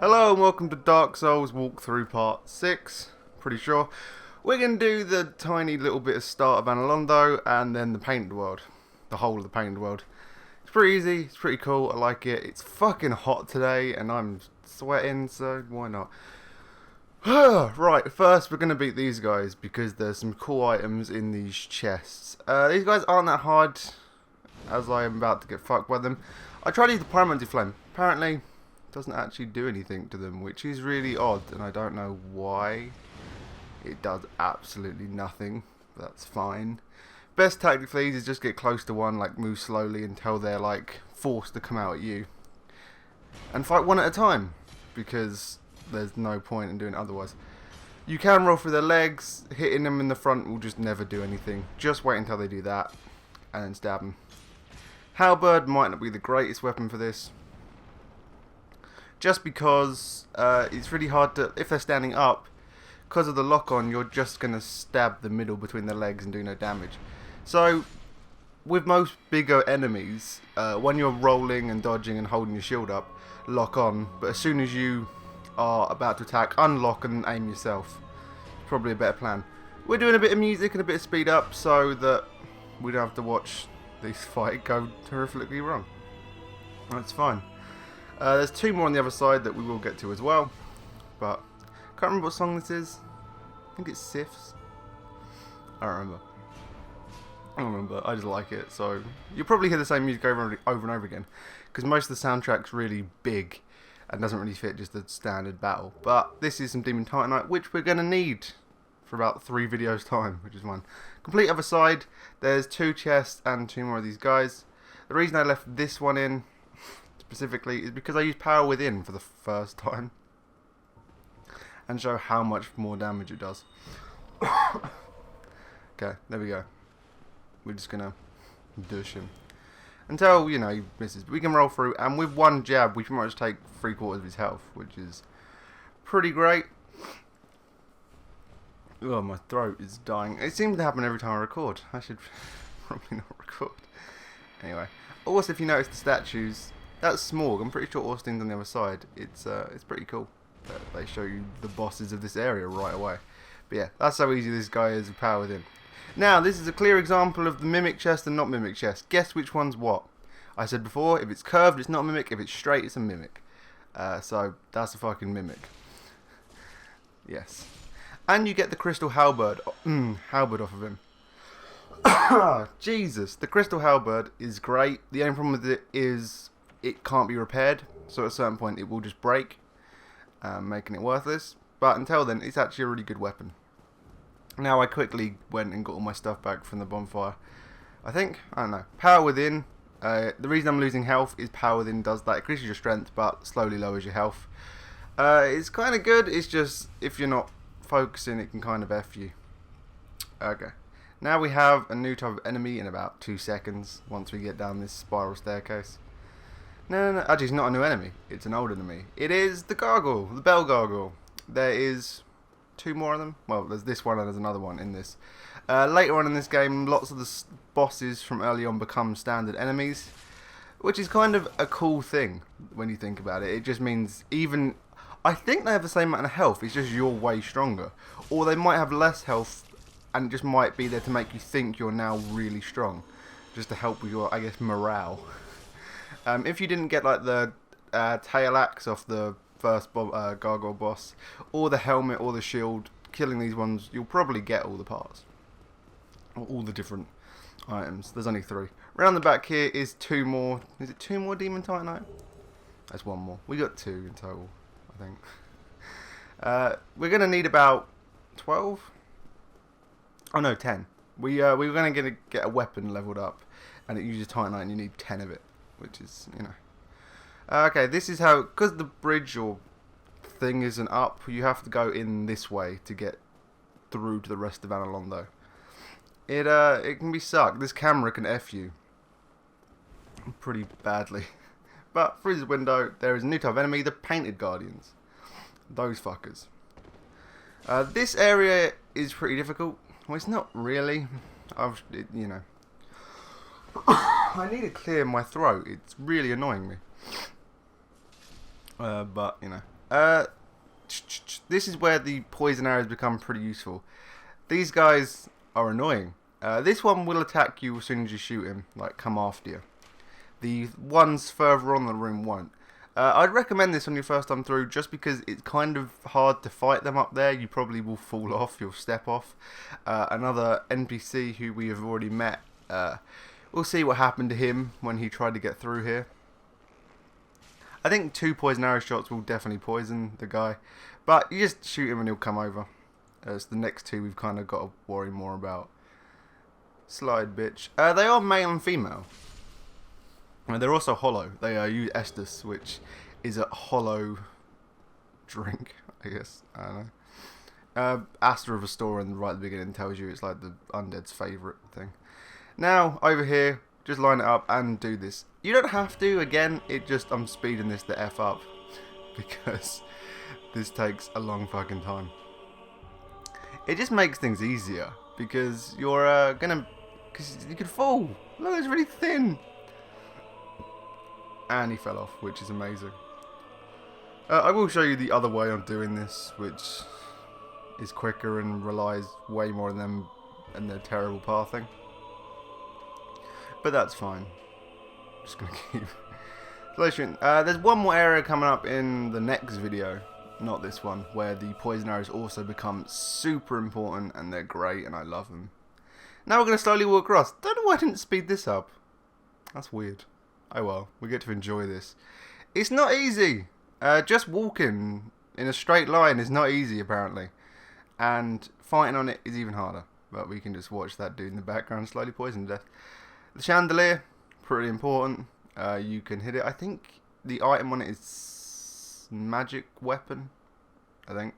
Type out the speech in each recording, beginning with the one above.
Hello and welcome to Dark Souls walkthrough part 6, pretty sure. We're going to do the tiny little bit of start of Analondo and then the painted world. The whole of the painted world. It's pretty easy, it's pretty cool, I like it. It's fucking hot today and I'm sweating, so why not? Right, first we're going to beat these guys because there's some cool items in these chests. These guys aren't that hard as I am about to get fucked by them. I tried to use the Pyromancy Flame. Apparently doesn't actually do anything to them, which is really odd, and I don't know why. It does absolutely nothing, but that's fine. Best tactic for these is just get close to one, like move slowly until they're like forced to come out at you, and fight one at a time, because there's no point in doing it otherwise. You can roll through their legs. Hitting them in the front will just never do anything. Just wait until they do that, and then stab them. Halberd might not be the greatest weapon for this, just because it's really hard to, if they're standing up, because of the lock-on, you're just going to stab the middle between their legs and do no damage. So, with most bigger enemies, when you're rolling and dodging and holding your shield up, lock on, but as soon as you are about to attack, unlock and aim yourself. Probably a better plan. We're doing a bit of music and a bit of speed up so that we don't have to watch this fight go horrifically wrong. That's fine. There's two more on the other side that we will get to as well, but can't remember what song this is. I think it's Sif's. I don't remember. I just like it, so you'll probably hear the same music over and over again, because most of the soundtrack's really big and doesn't really fit just the standard battle. But this is some Demon Titanite, which we're going to need for about 3 videos time, which is fun. Complete other side, there's 2 chests and 2 more of these guys. The reason I left this one in specifically is because I used Power Within for the first time and show how much more damage it does. Okay, there we go. We're just gonna douche him until, you know, he misses. But we can roll through, and with one jab we can pretty much take 3/4 of his health, which is pretty great. Oh, my throat is dying. It seems to happen every time I record. I should probably not record. Anyway, also if you notice the statues, that's Smorg. I'm pretty sure Austin's on the other side. It's pretty cool that they show you the bosses of this area right away. But yeah, that's how easy this guy is with Power Within. Now, this is a clear example of the Mimic chest and not Mimic chest. Guess which one's what? I said before, if it's curved, it's not a Mimic. If it's straight, it's a Mimic. So, that's a fucking Mimic. Yes. And you get the Crystal Halberd, Halberd off of him. Jesus, the Crystal Halberd is great. The only problem with it is it can't be repaired, so at a certain point it will just break, making it worthless. But until then, it's actually a really good weapon. Now I quickly went and got all my stuff back from the bonfire. I don't know. Power Within, the reason I'm losing health is Power Within does that. It increases your strength, but slowly lowers your health. It's kind of good, it's just, if you're not focusing, it can kind of F you. Okay. Now we have a new type of enemy in about 2 seconds, once we get down this spiral staircase. No, actually it's not a new enemy, it's an old enemy. It is the Gargoyle, the Bell Gargoyle. There is 2 more of them. Well, there's this one and there's another one in this. Later on in this game, lots of the bosses from early on become standard enemies, which is kind of a cool thing when you think about it. It just means even, I think they have the same amount of health, it's just you're way stronger. Or they might have less health and it just might be there to make you think you're now really strong, just to help with your, I guess, morale. If you didn't get like the tail axe off the first gargoyle boss, or the helmet or the shield, killing these ones, you'll probably get all the parts, or all the different items. There's only 3. Around the back here is 2 more. Is it 2 more Demon Titanite? That's 1 more. We got 2 in total, I think. We're gonna need about 12. Oh no, 10. We were gonna get a weapon leveled up, and it uses Titanite, and you need 10 of it, which is, you know. Okay, this is how, because the bridge or thing isn't up, you have to go in this way to get through to the rest of Analondo. It can be sucked. This camera can F you pretty badly. But through this window, there is a new type of enemy, the Painted Guardians. Those fuckers. This area is pretty difficult. Well, it's not really. You know. I need to clear my throat. It's really annoying me. But, you know, This is where the poison arrows become pretty useful. These guys are annoying. This one will attack you as soon as you shoot him, like come after you. The ones further on the room won't. I'd recommend this on your first time through just because it's kind of hard to fight them up there. You probably will fall off, you'll step off. Another NPC who we have already met, we'll see what happened to him when he tried to get through here. I think 2 poison arrow shots will definitely poison the guy, but you just shoot him and he'll come over. It's the next 2 we've kind of got to worry more about. Slide, bitch. They are male and female. And they're also hollow. They use Estus, which is a hollow drink, I guess. I don't know. Asta of Astoria right at the beginning tells you it's like the undead's favourite thing. Now, over here, just line it up and do this. You don't have to, again, I'm speeding this the F up. Because this takes a long fucking time. It just makes things easier. Because you're because you could fall. Look, it's really thin. And he fell off, which is amazing. I will show you the other way I'm doing this, which is quicker and relies way more on them and their terrible pathing. But that's fine. Just gonna keep solution. There's one more area coming up in the next video, not this one, where the poison arrows also become super important and they're great and I love them. Now we're gonna slowly walk across. Don't know why I didn't speed this up. That's weird. Oh well, we get to enjoy this. It's not easy. Just walking in a straight line is not easy apparently. And fighting on it is even harder. But we can just watch that dude in the background slowly poison to death. The chandelier, pretty important. You can hit it. I think the item on it is magic weapon. I think.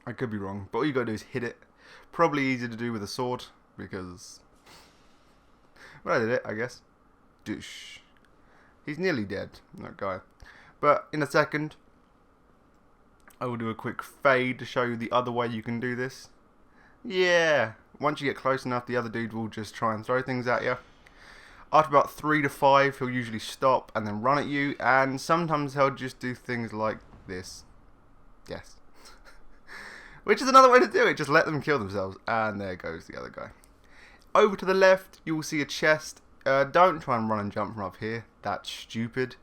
I could be wrong. But all you gotta do is hit it. Probably easier to do with a sword. Because... well, I did it, I guess. Douche. He's nearly dead, that guy. But in a second, I will do a quick fade to show you the other way you can do this. Yeah. Once you get close enough, the other dude will just try and throw things at you. After about 3 to 5, he'll usually stop and then run at you. And sometimes he'll just do things like this. Yes. Which is another way to do it. Just let them kill themselves. And there goes the other guy. Over to the left, you will see a chest. Don't try and run and jump from up here. That's stupid.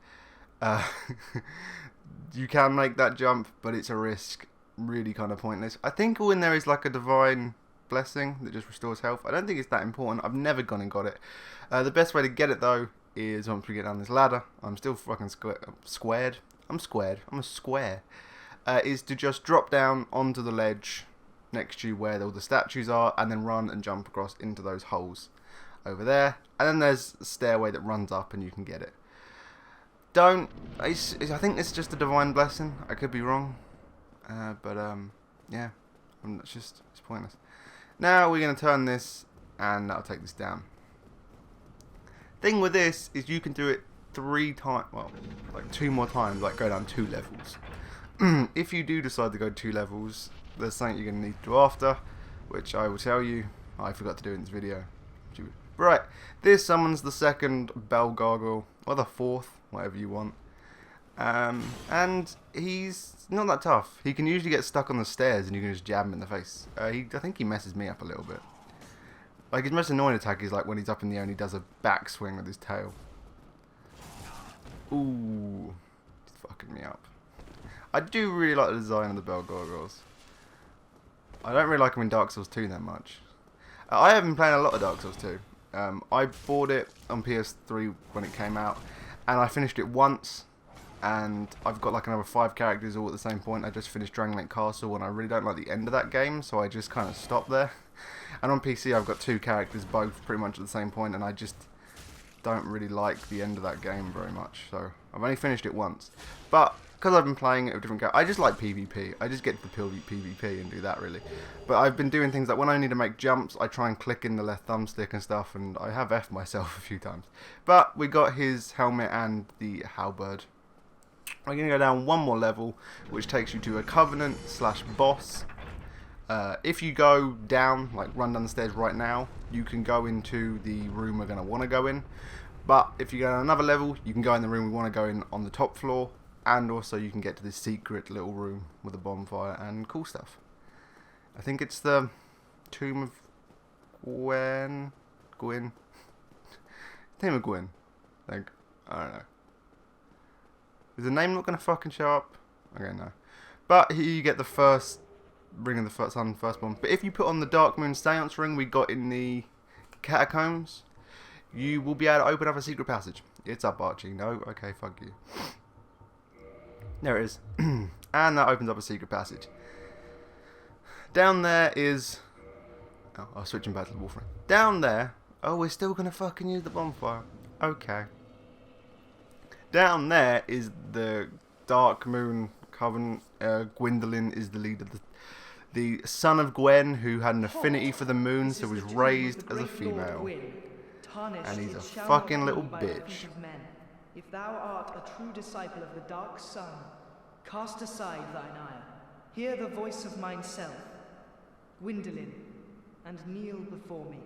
You can make that jump, but it's a risk. Really kind of pointless. I think all in there is like a divine blessing that just restores health. I don't think it's that important. I've never gone and got it. The best way to get it though is once we get down this ladder. I'm still fucking squared. I'm squared. I'm a square. Is to just drop down onto the ledge next to where all the statues are, and then run and jump across into those holes over there. And then there's a stairway that runs up and you can get it. I think it's just a divine blessing. I could be wrong. Yeah. It's pointless. Now we're going to turn this and I'll take this down. Thing with this is you can do it 3 times, well, like 2 more times, like go down 2 levels. If you do decide to go 2 levels, there's something you're going to need to do after, which I will tell you. I forgot to do in this video. Right, this summons the 2nd bell gargoyle, or the 4th, whatever you want. And he's not that tough. He can usually get stuck on the stairs and you can just jab him in the face. I think he messes me up a little bit. Like, his most annoying attack is like when he's up in the air and he does a backswing with his tail. Ooh, he's fucking me up. I do really like the design of the bell gargoyles. I don't really like them in Dark Souls 2 that much. I have been playing a lot of Dark Souls 2. I bought it on PS3 when it came out, and I finished it once, and I've got like another 5 characters all at the same point. I just finished Dragon Lake Castle, and I really don't like the end of that game, so I just kind of stopped there. And on PC I've got 2 characters, both pretty much at the same point, and I just don't really like the end of that game very much, so I've only finished it once. But because I've been playing it with different characters, I just like PvP. I just get to the PvP and do that really. But I've been doing things like when I need to make jumps, I try and click in the left thumbstick and stuff, and I have F'd myself a few times. But we got his helmet and the halberd. We're going to go down 1 more level, which takes you to a Covenant/boss. If you go down, like run down the stairs right now, you can go into the room we're going to want to go in. But if you go on another level, you can go in the room we want to go in on the top floor. and also you can get to this secret little room with a bonfire and cool stuff. I think it's the Tomb of Gwyn. Tomb of Gwyn. Like, I don't know. Is the name not going to fucking show up? Okay, no. But here you get the first ring of the first sun, first bomb. But if you put on the Dark Moon Seance ring we got in the catacombs, you will be able to open up a secret passage. It's up, Archie. No? Okay, fuck you. There it is. And that opens up a secret passage. Down there is... Oh, I'll switch him back to the Wolfram. Down there... Oh, we're still going to fucking use the bonfire. Okay. Down there is the Dark Moon Covenant. Gwendolyn is the leader. The son of Gwen, who had an affinity for the moon, so was raised as a female. And he's a fucking little bitch. If thou art a true disciple of the dark sun, cast aside thine ire. Hear the voice of mine self, Gwendolyn, and kneel before me.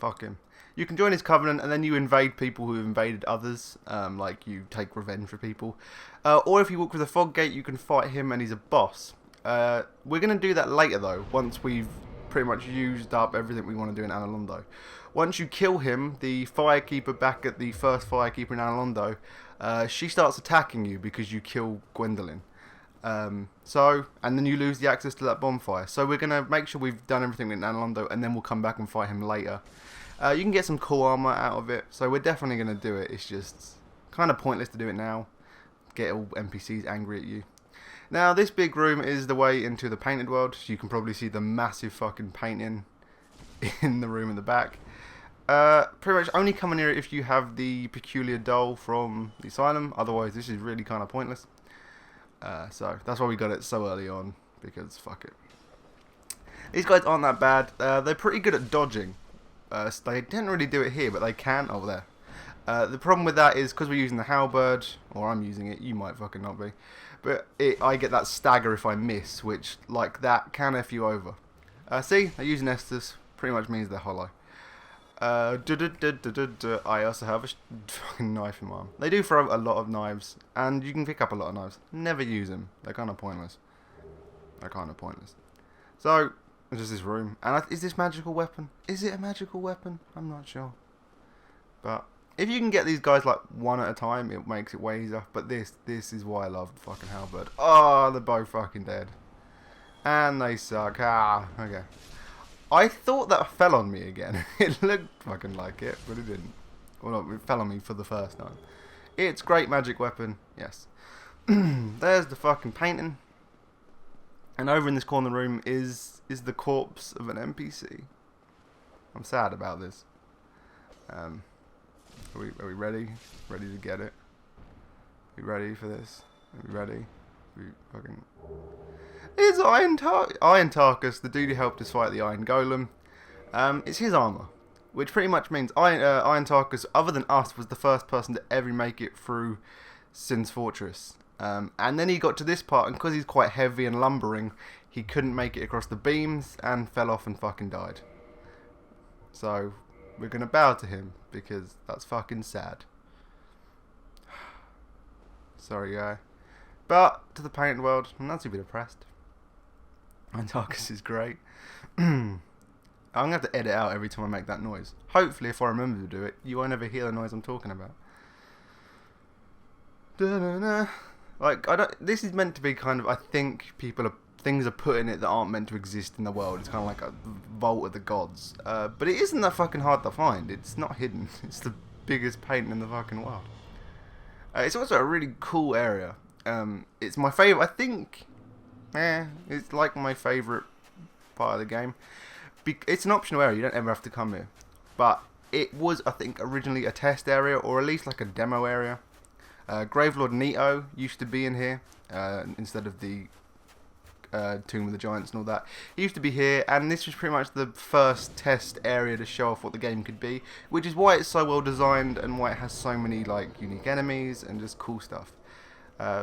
Fuck him. You can join his covenant and then you invade people who have invaded others. Like you take revenge for people. Or if you walk through the fog gate, you can fight him and he's a boss. We're going to do that later though, once we've pretty much used up everything we want to do in Analondo. Once you kill him, the firekeeper back at the first firekeeper in Analondo, she starts attacking you because you kill Gwendolyn. And then you lose the access to that bonfire. So we're going to make sure we've done everything in Analondo and then we'll come back and fight him later. You can get some cool armor out of it, so we're definitely going to do it. It's just kind of pointless to do it now. Get all NPCs angry at you. Now, this big room is the way into the painted world. You can probably see the massive fucking painting in the room in the back. Pretty much only come near it if you have the peculiar doll from the asylum. Otherwise, this is really kind of pointless. So that's why we got it so early on, because fuck it. These guys aren't that bad. They're pretty good at dodging. They didn't really do it here, but they can over there. The problem with that is because we're using the halberd, or I'm using it, you might fucking not be, but I get that stagger if I miss, which, like that, can F you over. See, they're using Estus, pretty much means they're hollow. I also have a fucking knife in my arm. They do throw a lot of knives, and you can pick up a lot of knives. Never use them. They're kind of pointless. So, it's just this room. And is this magical weapon? Is it a magical weapon? I'm not sure. But if you can get these guys like one at a time, it makes it way easier. But this is why I love the fucking halberd. Oh, they're both fucking dead. And they suck. Ah, okay. I thought that fell on me again. It looked fucking like it, but it didn't. Well, no, it fell on me for the first time. It's great magic weapon, yes. There's the fucking painting. And over in this corner room is the corpse of an NPC. I'm sad about this. Are we ready? Ready to get it? Are we ready for this? Are we ready? It's Iron Tarkus, the dude who helped us fight the Iron Golem. It's his armor, which pretty much means Iron Tarkus, other than us, was the first person to ever make it through Sin's Fortress. And then he got to this part, and because he's quite heavy and lumbering, he couldn't make it across the beams and fell off and fucking died. So we're gonna bow to him because that's fucking sad. Sorry, guy. But to the painted world, I'm not too bit depressed. Tarkus is great. I'm going to have to edit out every time I make that noise. Hopefully, if I remember to do it, you won't ever hear the noise I'm talking about. Da-da-da. Like, this is meant to be kind of, I think things are put in it that aren't meant to exist in the world. It's kind of like a vault of the gods. But it isn't that fucking hard to find. It's not hidden. It's the biggest painting in the fucking world. It's also a really cool area. It's my favourite, I think. It's like my favourite part of the game. It's an optional area, you don't ever have to come here. But it was, I think, originally a test area, or at least like a demo area. Gravelord Neto used to be in here, instead of the Tomb of the Giants and all that. He used to be here, and this was pretty much the first test area to show off what the game could be, which is why it's so well designed, and why it has so many like unique enemies and just cool stuff.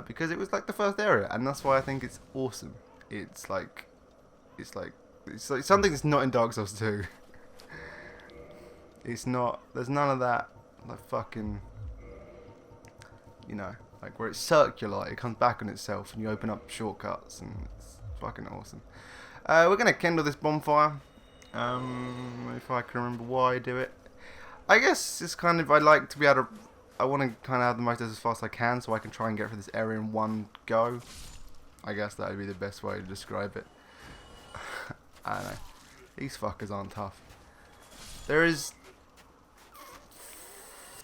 Because it was like the first area, and that's why I think it's awesome. It's like something that's not in Dark Souls 2. It's not. There's none of that like fucking, you know, like where it's circular, it comes back on itself, and you open up shortcuts, and it's fucking awesome. We're gonna kindle this bonfire. If I can remember why I do it, I guess it's kind of I like to be able to. I want to kind of have the most as fast as I can, so I can try and get through this area in one go. I guess that would be the best way to describe it. I don't know. These fuckers aren't tough. There is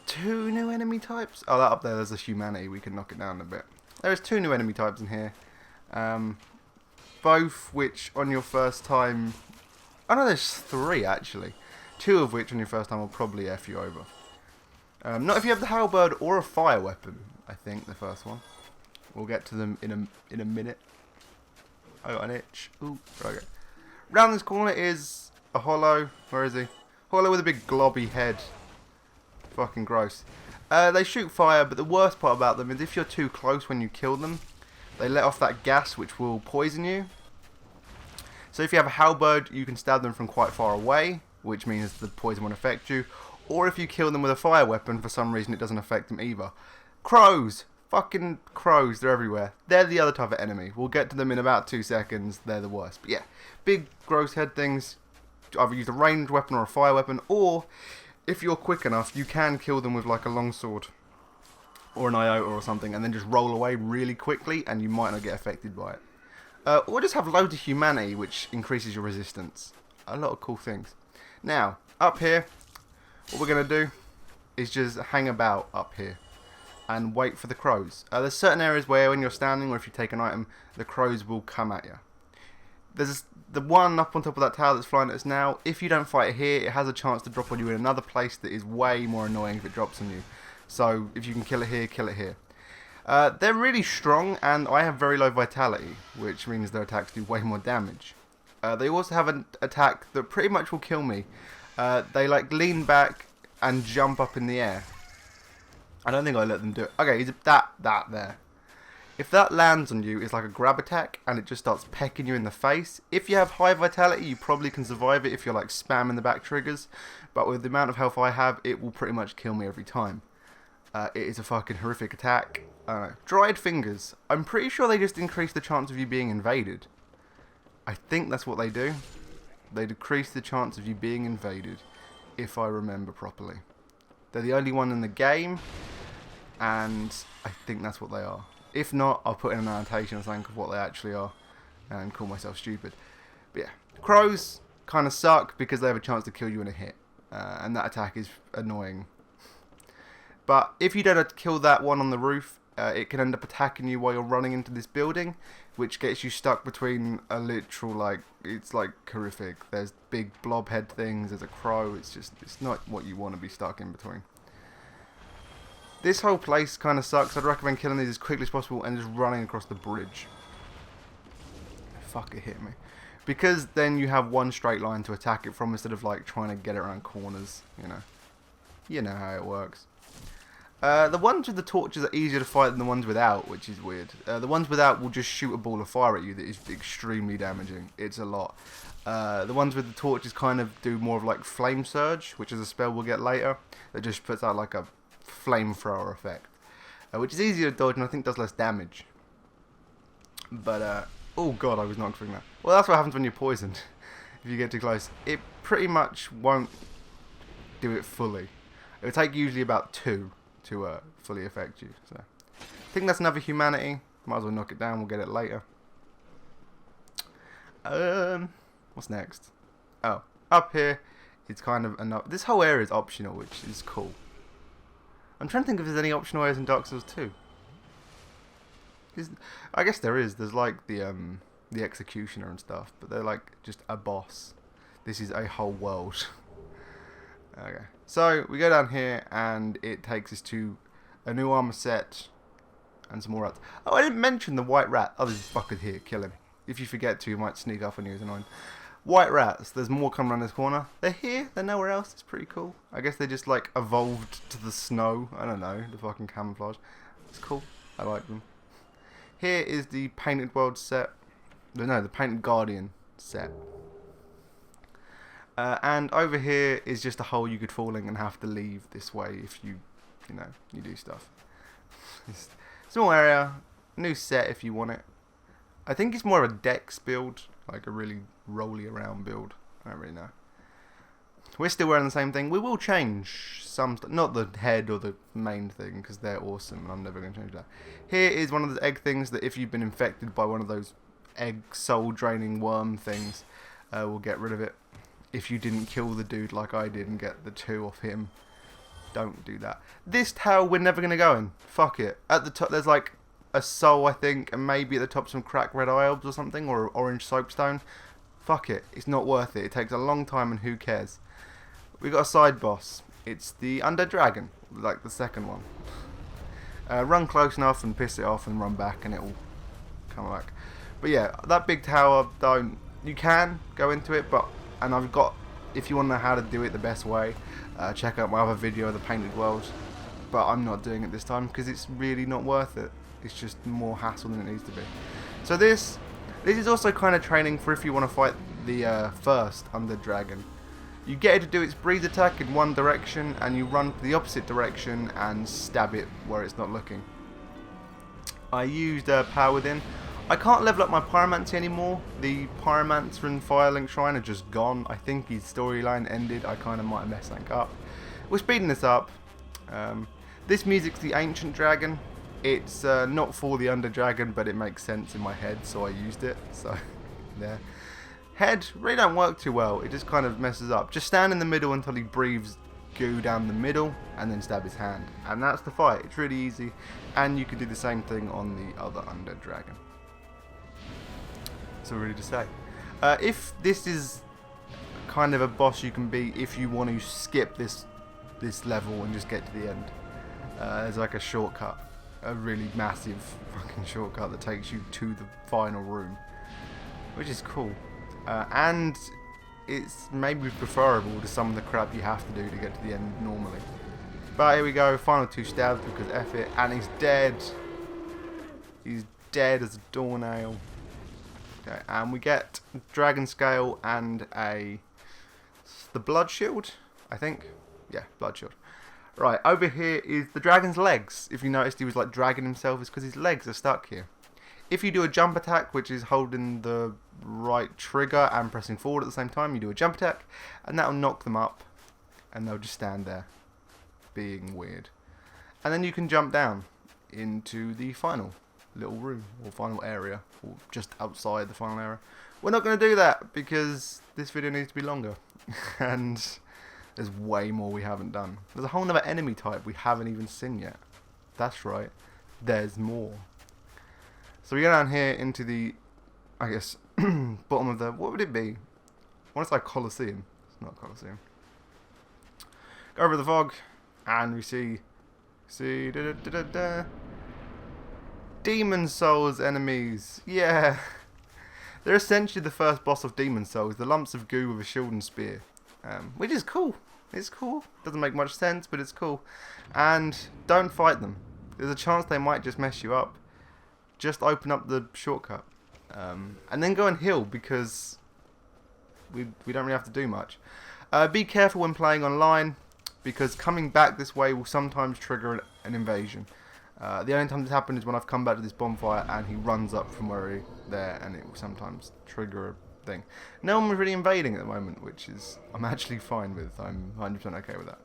2 new enemy types. Oh, that up there, there's a humanity. We can knock it down a bit. There is 2 new enemy types in here. Both which on your first time... Oh no, there's 3 actually. 2 of which on your first time will probably F you over. Not if you have the halberd or a fire weapon, I think, the first one. We'll get to them in a minute. I got an itch. Ooh, okay. Round this corner is a hollow. Where is he? Hollow with a big globby head. Fucking gross. They shoot fire, but the worst part about them is if you're too close when you kill them, they let off that gas which will poison you. So if you have a halberd, you can stab them from quite far away, which means the poison won't affect you. Or if you kill them with a fire weapon, for some reason it doesn't affect them either. Crows! Fucking crows, they're everywhere. They're the other type of enemy. We'll get to them in about 2 seconds. They're the worst. But yeah, big gross head things. Either use a ranged weapon or a fire weapon, or if you're quick enough, you can kill them with like a longsword or an iota or something, and then just roll away really quickly, and you might not get affected by it. Or just have loads of humanity, which increases your resistance. A lot of cool things. Now, up here, what we're going to do is just hang about up here and wait for the crows. There's certain areas where when you're standing or if you take an item, the crows will come at you. There's the one up on top of that tower that's flying at us now. If you don't fight it here, it has a chance to drop on you in another place that is way more annoying if it drops on you. So if you can kill it here, kill it here. They're really strong, and I have very low vitality, which means their attacks do way more damage. They also have an attack that pretty much will kill me. They like lean back and jump up in the air. I don't think I let them do it. Okay, that there. If that lands on you, it's like a grab attack, and it just starts pecking you in the face. If you have high vitality, you probably can survive it if you're like spamming the back triggers. But with the amount of health I have, it will pretty much kill me every time. It is a fucking horrific attack. Dried fingers. I'm pretty sure they just increase the chance of you being invaded. I think that's what they do. They decrease the chance of you being invaded, if I remember properly. They're the only one in the game, and I think that's what they are. If not, I'll put in an annotation or something of what they actually are, and call myself stupid. But yeah, crows kind of suck because they have a chance to kill you in a hit, and that attack is annoying. But if you don't kill that one on the roof, it can end up attacking you while you're running into this building, which gets you stuck between a literal, like, it's like horrific. There's big blob head things, there's a crow, it's not what you want to be stuck in between. This whole place kind of sucks. I'd recommend killing these as quickly as possible and just running across the bridge. Fuck, it hit me. Because then you have one straight line to attack it from instead of like trying to get it around corners, you know. You know how it works. The ones with the torches are easier to fight than the ones without, which is weird. The ones without will just shoot a ball of fire at you that is extremely damaging. It's a lot. The ones with the torches kind of do more of like flame surge, which is a spell we'll get later. That just puts out like a flamethrower effect, which is easier to dodge and I think does less damage. But, oh god, I was not expecting that. Well, that's what happens when you're poisoned. If you get too close. It pretty much won't do it fully. It will take usually about 2 to fully affect you. So I think that's another humanity. Might as well knock it down, we'll get it later. What's next? Oh, up here it's kind of enough. This whole area is optional, which is cool. I'm trying to think if there's any optional areas in Dark Souls 2. I guess there is. There's like the executioner and stuff, but they're like just a boss. This is a whole world. Okay, so we go down here and it takes us to a new armor set and some more rats. Oh, I didn't mention the white rat. Oh, there's this fucker here. Kill him. If you forget to, you might sneak up on you as annoying. White rats. There's more coming around this corner. They're here. They're nowhere else. It's pretty cool. I guess they just like evolved to the snow. I don't know. The fucking camouflage. It's cool. I like them. Here is the Painted World set. No, the Painted Guardian set. And over here is just a hole you could fall in and have to leave this way if you do stuff. Small area, new set if you want it. I think it's more of a dex build, like a really rolly around build. I don't really know. We're still wearing the same thing. We will change some, not the head or the main thing, because they're awesome and I'm never going to change that. Here is one of the egg things that if you've been infected by one of those egg soul draining worm things, we'll get rid of it. If you didn't kill the dude like I did and get the 2 off him, don't do that. This tower we're never going to go in. Fuck it. At the top there's like a soul, I think, and maybe at the top some cracked red iobs or something, or orange soapstone. Fuck it. It's not worth it. It takes a long time and who cares. We got a side boss. It's the Undead Dragon, like the second one. Run close enough and piss it off and run back and it will come back. But yeah, that big tower, you can go into it, and I've got, if you want to know how to do it the best way, check out my other video of the Painted World. But I'm not doing it this time because it's really not worth it. It's just more hassle than it needs to be. So this is also kind of training for if you want to fight the first Undead Dragon. You get it to do its breeze attack in one direction and you run the opposite direction and stab it where it's not looking. I used Power Within. I can't level up my Pyromancy anymore. The Pyromancer and Firelink Shrine are just gone. I think his storyline ended. I kind of might have messed that up. We're speeding this up. This music's the Ancient Dragon. It's not for the Under Dragon, but it makes sense in my head, so I used it. So, there. Head really don't work too well. It just kind of messes up. Just stand in the middle until he breathes goo down the middle, and then stab his hand. And that's the fight. It's really easy, and you can do the same thing on the other Undead Dragon. So really to say, if this is kind of a boss you can beat if you want to skip this level and just get to the end. There's like a shortcut, a really massive fucking shortcut that takes you to the final room, which is cool, and it's maybe preferable to some of the crap you have to do to get to the end normally. But here we go, final 2 stabs because F it, and he's dead. He's dead as a doornail. Okay, and we get Dragon Scale and the Blood Shield, I think. Yeah, Blood Shield. Right, over here is the dragon's legs. If you noticed he was like dragging himself, it's because his legs are stuck here. If you do a jump attack, which is holding the right trigger and pressing forward at the same time, you do a jump attack, and that'll knock them up, and they'll just stand there, being weird. And then you can jump down into the final little room, or final area, or just outside the final area. We're not going to do that, because this video needs to be longer, and there's way more we haven't done. There's a whole other enemy type we haven't even seen yet. That's right, there's more. So we go down here into the, I guess, bottom of the, what would it be? I want to say Colosseum. It's not Colosseum. Go over the fog, and we see Demon Souls enemies. Yeah. They're essentially the first boss of Demon Souls, the lumps of goo with a shield and spear. Which is cool. It's cool. Doesn't make much sense, but it's cool. And don't fight them. There's a chance they might just mess you up. Just open up the shortcut. And then go and heal, because we don't really have to do much. Be careful when playing online, because coming back this way will sometimes trigger an invasion. The only time this happened is when I've come back to this bonfire and he runs up from where he's there, and it will sometimes trigger a thing. No one was really invading at the moment, which is I'm actually fine with. I'm 100% okay with that.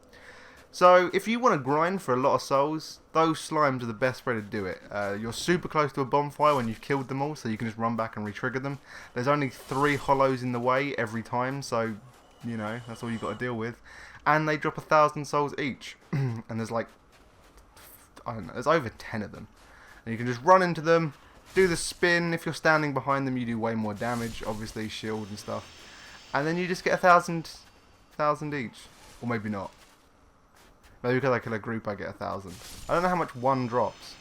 So if you want to grind for a lot of souls, those slimes are the best way to do it. You're super close to a bonfire when you've killed them all, so you can just run back and re-trigger them. There's only 3 hollows in the way every time, so you know that's all you've got to deal with. And they drop 1,000 souls each, and there's like, I don't know, there's over 10 of them. And you can just run into them, do the spin. If you're standing behind them, you do way more damage, obviously shield and stuff. And then you just get 1,000 each, or maybe not. Maybe because I kill a group, I get 1,000. I don't know how much one drops.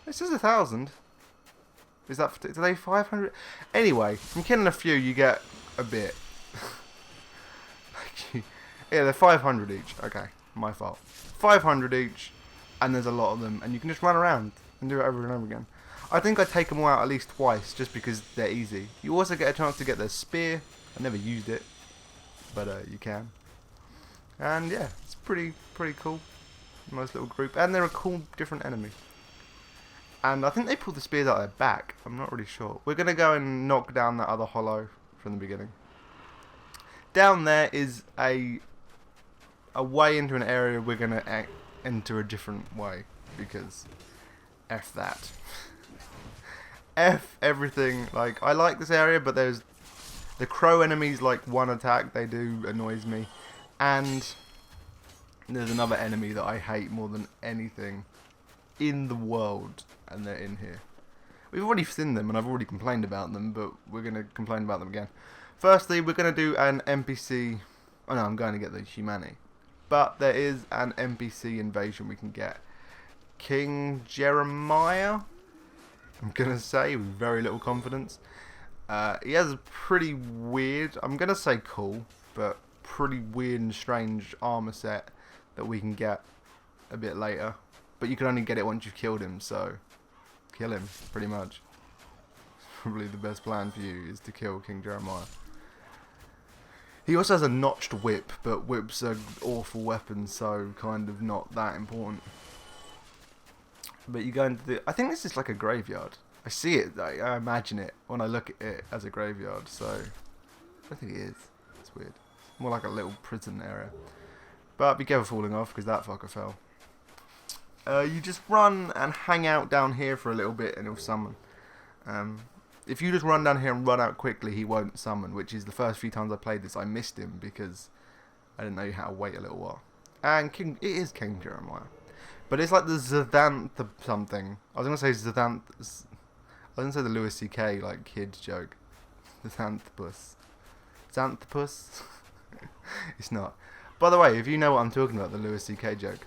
It says 1,000. Is that? Are they 500? Anyway, from killing a few, you get a bit. Yeah, they're 500 each. Okay, my fault. 500 each, and there's a lot of them, and you can just run around and do it over and over again. I think I take them all out at least twice, just because they're easy. You also get a chance to get their spear. I never used it, but you can. And yeah, it's pretty cool. Nice little group. And they're a cool, different enemy. And I think they pull the spears out of their back. I'm not really sure. We're going to go and knock down that other hollow from the beginning. Down there is a way into an area we're going to enter a different way. Because F that. F everything. Like, I like this area, but there's the crow enemies, like one attack they do annoys me. And there's another enemy that I hate more than anything in the world. And they're in here. We've already seen them and I've already complained about them, but we're going to complain about them again. Firstly, we're going to do an NPC. Oh no, I'm going to get the humanity. But there is an NPC invasion we can get. King Jeremiah, I'm going to say, with very little confidence. He has a pretty weird, I'm going to say cool, but pretty weird and strange armor set that we can get a bit later. But you can only get it once you've killed him, so kill him, pretty much. Probably the best plan for you is to kill King Jeremiah. He also has a notched whip, but whips are awful weapons, so kind of not that important. But you go into the... I think this is like a graveyard. I see it, I imagine it when I look at it as a graveyard, so... I think it is. It's weird. More like a little prison area. But be careful falling off, because that fucker fell. You just run and hang out down here for a little bit and he'll summon. If you just run down here and run out quickly, he won't summon, which is the first few times I played this, I missed him because I didn't know how to wait a little while. And it is King Jeremiah. But it's like the Zadanth something. I was going to say Zadanth... I was going to say the Louis C.K. like kids joke. Xanthopus. Xanthopus? It's not. By the way, if you know what I'm talking about, the Louis C.K. joke,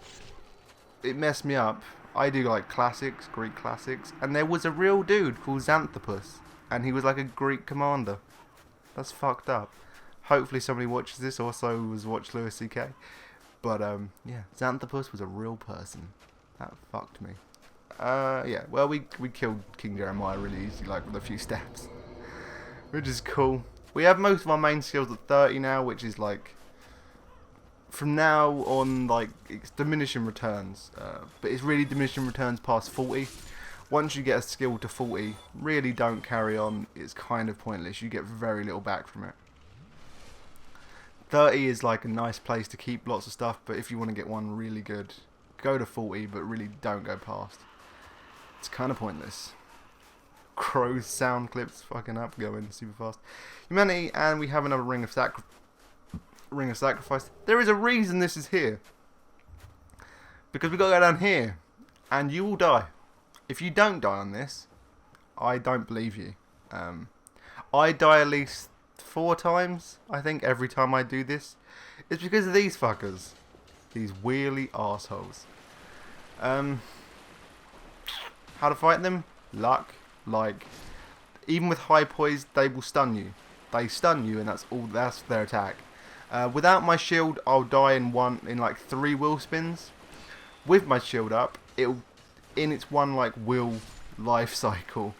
it messed me up. I do like classics, Greek classics, and there was a real dude called Xanthopus, and he was like a Greek commander. That's fucked up. Hopefully somebody watches this also has watched Louis C.K. But yeah, Xanthopus was a real person. That fucked me. Yeah, well we killed King Jeremiah really easy, like with a few steps, which is cool. We have most of our main skills at 30 now, which is like, from now on, like, it's diminishing returns, but it's really diminishing returns past 40. Once you get a skill to 40, really don't carry on. It's kind of pointless. You get very little back from it. 30 is like a nice place to keep lots of stuff, but if you want to get one really good, go to 40, but really don't go past. It's kind of pointless. Crow's sound clips fucking up, going super fast. Humanity, and we have another ring of sacrifice. There is a reason this is here. Because we got to go down here, and you will die. If you don't die on this, I don't believe you. I die at least 4 times, I think, every time I do this. It's because of these fuckers. These wheelie arseholes. How to fight them? Luck. Like, even with high poise, they will stun you. They stun you, and that's their attack. Without my shield, I'll die in like 3 wheel spins. With my shield up, in its one like wheel life cycle,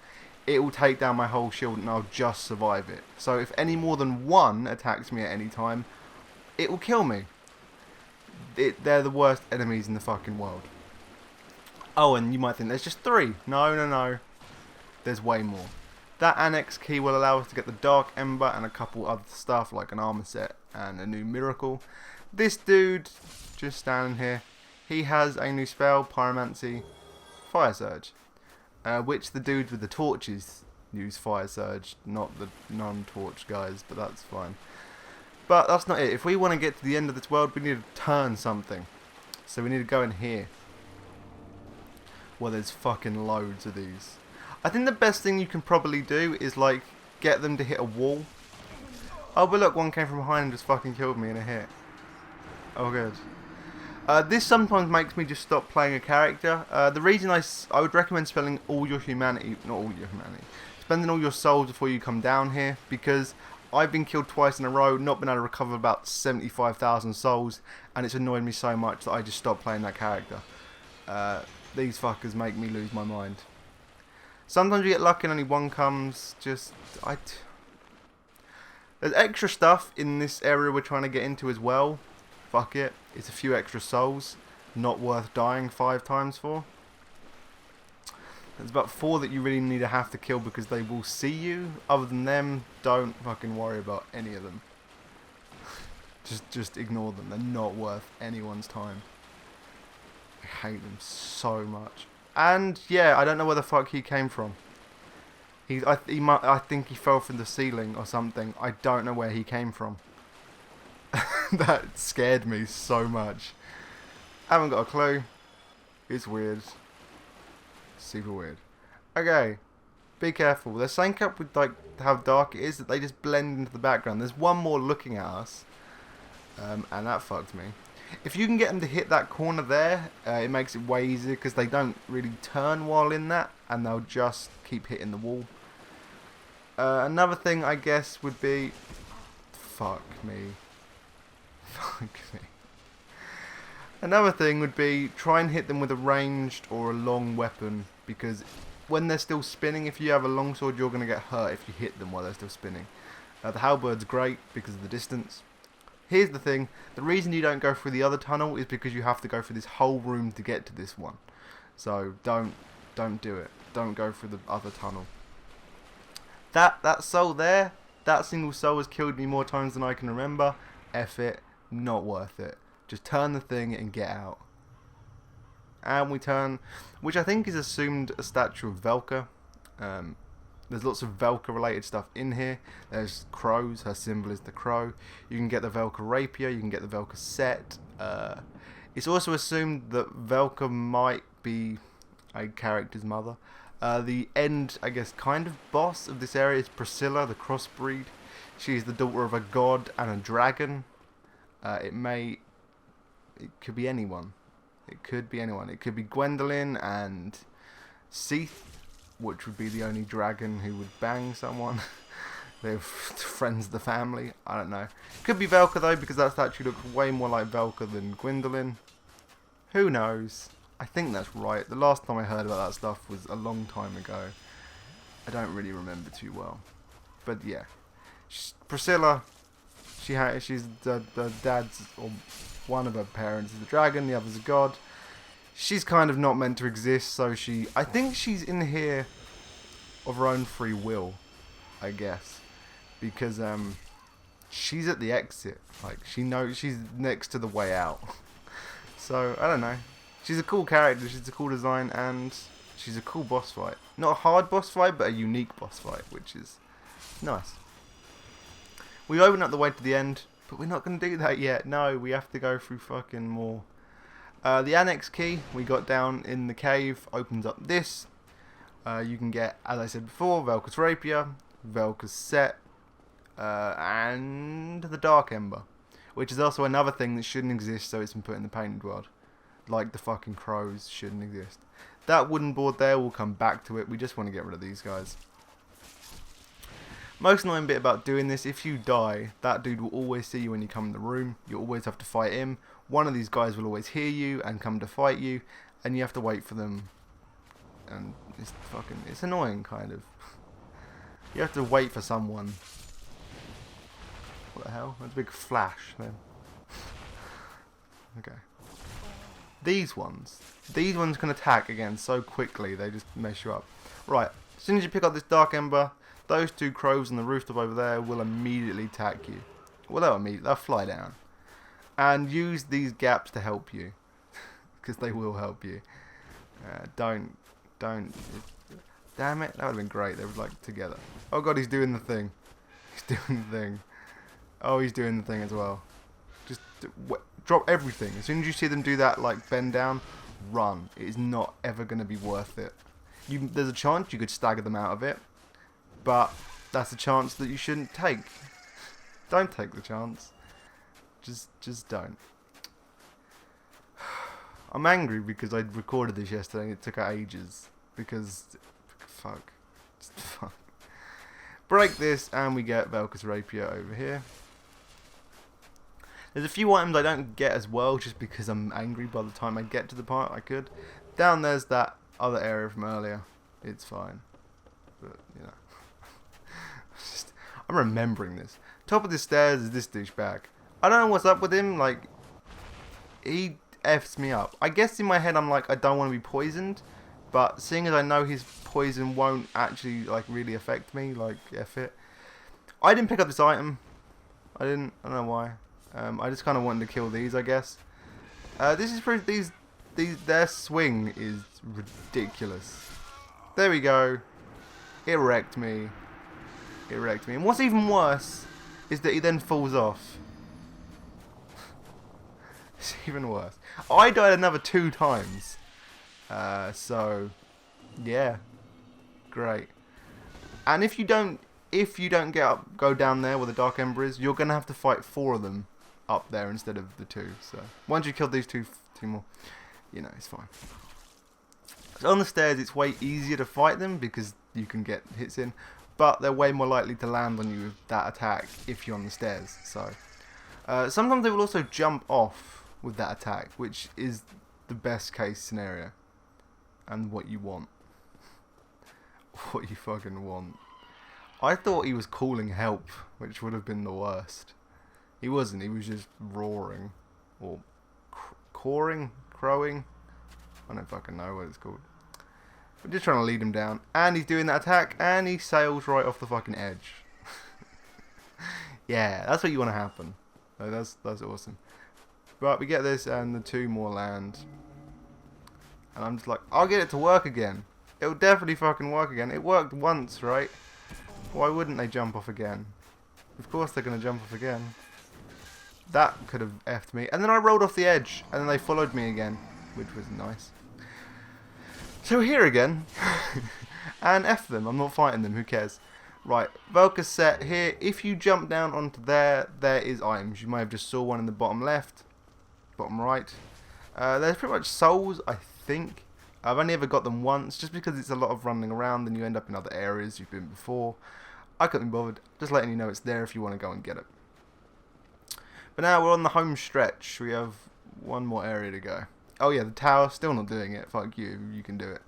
it will take down my whole shield and I'll just survive it. So if any more than 1 attacks me at any time, it will kill me. They're the worst enemies in the fucking world. Oh, and you might think there's just 3. No. There's way more. That annex key will allow us to get the Dark Ember and a couple other stuff like an armor set and a new miracle. This dude, just standing here, he has a new spell, Pyromancy, Fire Surge. Which the dudes with the torches use Fire Surge, not the non-torch guys, but that's fine. But that's not it. If we want to get to the end of this world, we need to turn something. So we need to go in here. Well, there's fucking loads of these. I think the best thing you can probably do is like get them to hit a wall. Oh, but look, one came from behind and just fucking killed me in a hit. Oh, good. This sometimes makes me just stop playing a character. The reason I would recommend spending all your humanity, not all your humanity, spending all your souls before you come down here, because I've been killed twice in a row, not been able to recover about 75,000 souls, and it's annoyed me so much that I just stopped playing that character. These fuckers make me lose my mind. Sometimes you get lucky and only one comes. There's extra stuff in this area we're trying to get into as well. Fuck it. It's a few extra souls. not worth dying 5 times for. There's about 4 that you really need to have to kill because they will see you. Other than them, don't fucking worry about any of them. Just ignore them. They're not worth anyone's time. I hate them so much. And yeah, I don't know where the fuck he came from. I think he fell from the ceiling or something. I don't know where he came from. That scared me so much. I haven't got a clue. It's weird. Super weird. Okay, be careful. They're saying up with like how dark it is that they just blend into the background. There's one more looking at us, and that fucked me. If you can get them to hit that corner there, it makes it way easier because they don't really turn while in that, and they'll just keep hitting the wall. Another thing I guess would be, fuck me. Another thing would be try and hit them with a ranged or a long weapon, because when they're still spinning, if you have a longsword, you're going to get hurt if you hit them while they're still spinning. The halberd's great because of the distance. Here's the thing, the reason you don't go through the other tunnel is because you have to go through this whole room to get to this one. So don't do it. Don't go through the other tunnel. That soul there, that single soul has killed me more times than I can remember. F it, not worth it. Just turn the thing and get out. And we turn, which I think is assumed a statue of Velka. There's lots of Velka related stuff in here. There's crows, her symbol is the crow. You can get the Velka rapier, you can get the Velka set. It's also assumed that Velka might be a character's mother. The end, I guess, kind of boss of this area is Priscilla, the crossbreed. She's the daughter of a god and a dragon. It could be anyone. It could be anyone. It could be Gwendolyn and Seath, which would be the only dragon who would bang someone. They're friends of the family. I don't know. Could be Velka though, because that statue looks way more like Velka than Gwendolyn. Who knows? I think that's right. The last time I heard about that stuff was a long time ago. I don't really remember too well. But yeah. Priscilla, she's the dad's, or one of her parents is a dragon, the other's a god. She's kind of not meant to exist, so I think she's in here of her own free will, I guess. Because she's at the exit. Like, she knows she's next to the way out. So, I don't know. She's a cool character, she's a cool design, and she's a cool boss fight. Not a hard boss fight, but a unique boss fight, which is nice. We open up the way to the end, but we're not going to do that yet. No, we have to go through fucking more. The annex key we got down in the cave opens up this. You can get, as I said before, Velka's rapier, Velka's set, and the Dark Ember, which is also another thing that shouldn't exist, so it's been put in the painted world. Like the fucking crows shouldn't exist. That wooden board there, we'll come back to it. We just want to get rid of these guys. Most annoying bit about doing this, if you die, that dude will always see you when you come in the room. You always have to fight him. One of these guys will always hear you and come to fight you, and you have to wait for them. And it's annoying, kind of. You have to wait for someone. What the hell? That's a big flash, then. Okay. These ones can attack again so quickly, they just mess you up. Right, as soon as you pick up this Dark Ember, those 2 crows on the rooftop over there will immediately attack you. Well, they'll fly down. And use these gaps to help you. Because they will help you. Don't. Damn it, that would have been great. They were like together. Oh god, he's doing the thing. He's doing the thing. Oh, he's doing the thing as well. Just drop everything. As soon as you see them do that, like bend down, run. It is not ever going to be worth it. There's a chance you could stagger them out of it. But that's a chance that you shouldn't take. Don't take the chance. Just don't. I'm angry because I recorded this yesterday and it took ages. Because, fuck. Just fuck. Break this and we get Velka's rapier over here. There's a few items I don't get as well just because I'm angry by the time I get to the part I could. Down there's that other area from earlier. It's fine. But, you know. I'm remembering this. Top of the stairs is this douchebag. I don't know what's up with him. Like, F's me up. I guess in my head I'm like, I don't want to be poisoned, but seeing as I know his poison won't actually like really affect me, like F it. I didn't pick up this item. I don't know why. I just kind of wanted to kill these, I guess. This is pretty. Their swing is ridiculous. There we go. It wrecked me. It wrecked me. And what's even worse is that he then falls off. It's even worse. I died another 2 times. So yeah, great. And if you don't go down there where the Dark Ember is, you're gonna have to fight 4 of them up there instead of the 2. So once you kill these two more, you know, it's fine. So on the stairs, it's way easier to fight them because you can get hits in, but they're way more likely to land on you with that attack if you're on the stairs. So sometimes they will also jump off with that attack, which is the best case scenario and what you want. What you fucking want. I thought he was calling help, which would have been the worst. He wasn't. He was just roaring or crowing. I don't fucking know what it's called. We're just trying to lead him down, and he's doing that attack, and he sails right off the fucking edge. Yeah, that's what you want to happen. So that's awesome. But we get this, and the 2 more land, and I'm just like, I'll get it to work again. It'll definitely fucking work again. It worked once, right? Why wouldn't they jump off again? Of course they're gonna jump off again. That could have effed me. And then I rolled off the edge, and then they followed me again, which was nice. So here again, and F them, I'm not fighting them, who cares. Right, Velka's set here. If you jump down onto there is items. You may have just saw one in the bottom left, bottom right. There's pretty much souls, I think. I've only ever got them once, just because it's a lot of running around and you end up in other areas you've been before. I couldn't be bothered, just letting you know it's there if you want to go and get it. But now we're on the home stretch. We have 1 more area to go. Oh yeah, the tower, still not doing it. Fuck you, you can do it.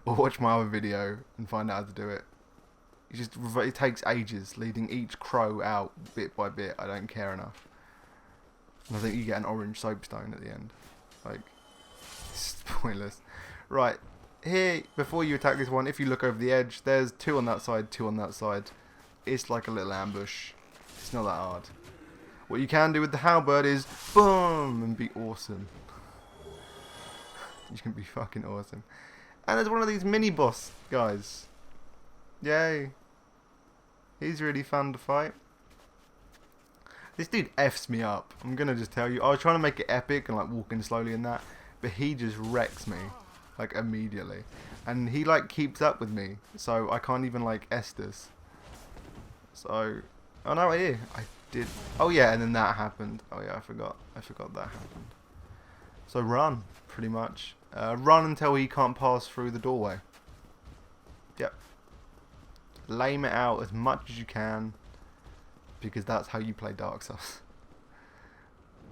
Or watch my other video and find out how to do it. It takes ages, leading each crow out bit by bit. I don't care enough. And I think you get an orange soapstone at the end. Like, it's pointless. Right, here, before you attack this one, if you look over the edge, there's 2 on that side, 2 on that side. It's like a little ambush. It's not that hard. What you can do with the halberd is boom and be awesome. You can be fucking awesome. And there's one of these mini boss guys. Yay. He's really fun to fight. This dude F's me up. I'm gonna just tell you. I was trying to make it epic and like walking slowly and that, but he just wrecks me like immediately. And he like keeps up with me, so I can't even like S this. So, oh no, I did. Oh yeah, and then that happened. Oh yeah, I forgot that happened. So run, pretty much. Run until he can't pass through the doorway. Yep. Lame it out as much as you can, because that's how you play Dark Souls.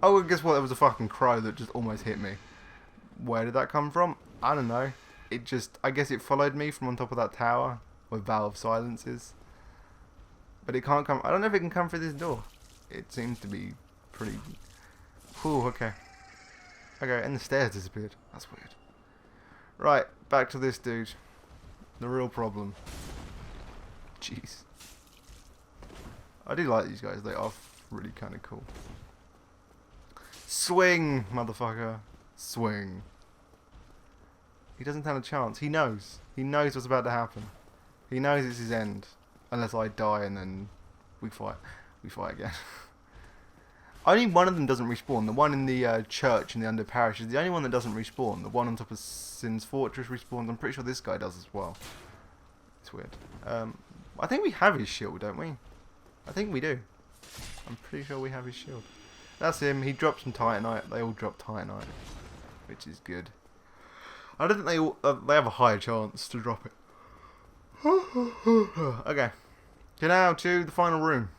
Oh, and guess what? There was a fucking crow that just almost hit me. Where did that come from? I don't know. It just, I guess it followed me from on top of that tower where Valve Silence is. But it can't come. I don't know if it can come through this door. It seems to be pretty. Whew, okay. Okay, and the stairs disappeared. That's weird. Right, back to this dude. The real problem. Jeez. I do like these guys. They are really kind of cool. Swing, motherfucker. Swing. He doesn't stand a chance. He knows. He knows what's about to happen. He knows it's his end. Unless I die and then we fight. We fight again. Only one of them doesn't respawn. The one in the church in the under parish is the only one that doesn't respawn. The one on top of Sin's Fortress respawns. I'm pretty sure this guy does as well. It's weird. I think we have his shield, don't we? I think we do. I'm pretty sure we have his shield. That's him. He drops some Titanite. They all drop Titanite, which is good. I don't think they all, they have a higher chance to drop it. Okay. So now to the final room.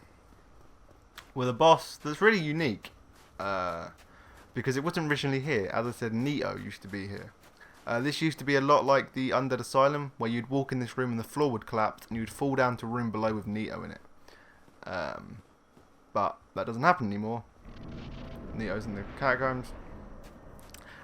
With a boss that's really unique. Because it wasn't originally here. As I said, Nito used to be here. This used to be a lot like the Undead Asylum, where you'd walk in this room and the floor would collapse and you'd fall down to a room below with Nito in it. But that doesn't happen anymore. Nito's in the catacombs.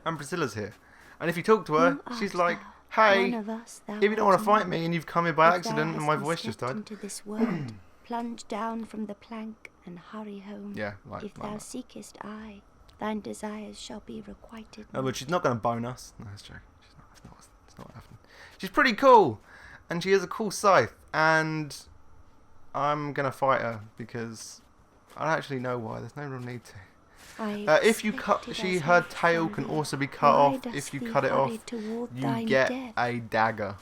and Priscilla's here. And if you talk to her, Who she's art like, thou? hey, One of us, thou if you don't want art to fight not. me and you've come here by If accident thou and my hast voice just stepped died. into this world, plunge down from the plank and hurry home. Yeah, like If like thou that. seekest I, thine desires shall be requited. No, but she's not going to bone us. No, that's true. She's not. That's not what happened. She's pretty cool, and she has a cool scythe, and I'm going to fight her because I don't actually know why. There's no real need to. If you cut, her tail can also be cut off. If you cut it off, you get a dagger.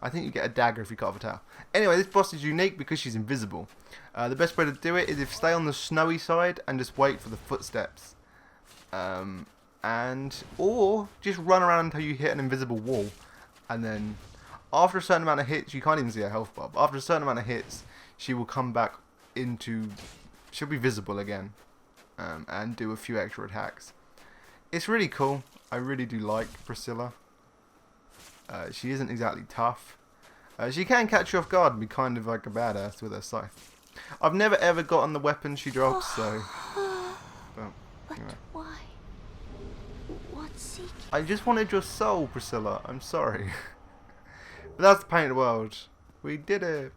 I think you get a dagger if you cut off a tail. Anyway, this boss is unique because she's invisible. The best way to do it is if stay on the snowy side and just wait for the footsteps. Or just run around until you hit an invisible wall. And then after a certain amount of hits, you can't even see her health bar, but after a certain amount of hits, she will come back into, she'll be visible again. And do a few extra attacks. It's really cool. I really do like Priscilla. She isn't exactly tough. She can catch you off guard and be kind of like a badass with her scythe. I've never ever gotten the weapon she drops, so... But anyway. why? What seek? I just wanted your soul, Priscilla. I'm sorry. But that's the painted world. We did it.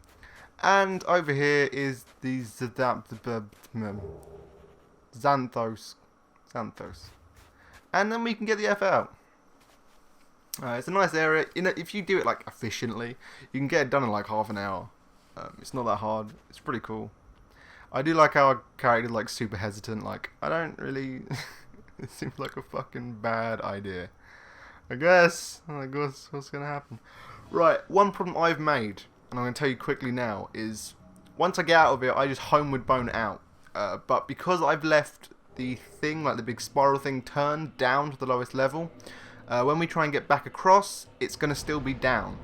And over here is the Xanthos. And then we can get the F out. It's a nice area. You know, if you do it like efficiently, you can get it done in like half an hour. It's not that hard. It's pretty cool. I do like how our character's like super hesitant. Like, I don't really... It seems like a fucking bad idea. I guess what's going to happen. Right, one problem I've made, and I'm going to tell you quickly now, is once I get out of it, I just homeward bone out. But because I've left the thing, like the big spiral thing, turned down to the lowest level, when we try and get back across, it's going to still be down.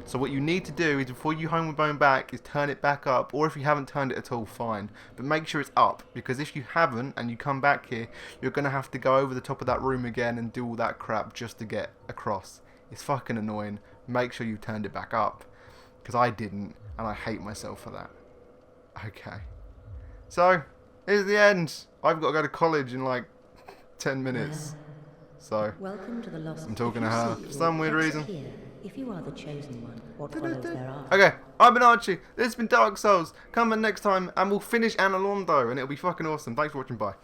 So what you need to do is, before you homeward bone back, is turn it back up, or if you haven't turned it at all, fine. But make sure it's up, because if you haven't, and you come back here, you're going to have to go over the top of that room again and do all that crap just to get across. It's fucking annoying. Make sure you turned it back up, because I didn't, and I hate myself for that. Okay. So, here's the end. I've got to go to college in like 10 minutes. So, Welcome to the lost. I'm talking to her for some weird reason. Here. If you are the chosen one, what follows thereafter? Okay, I've been Archie. This has been Dark Souls. Come back next time and we'll finish Analondo and it'll be fucking awesome. Thanks for watching. Bye.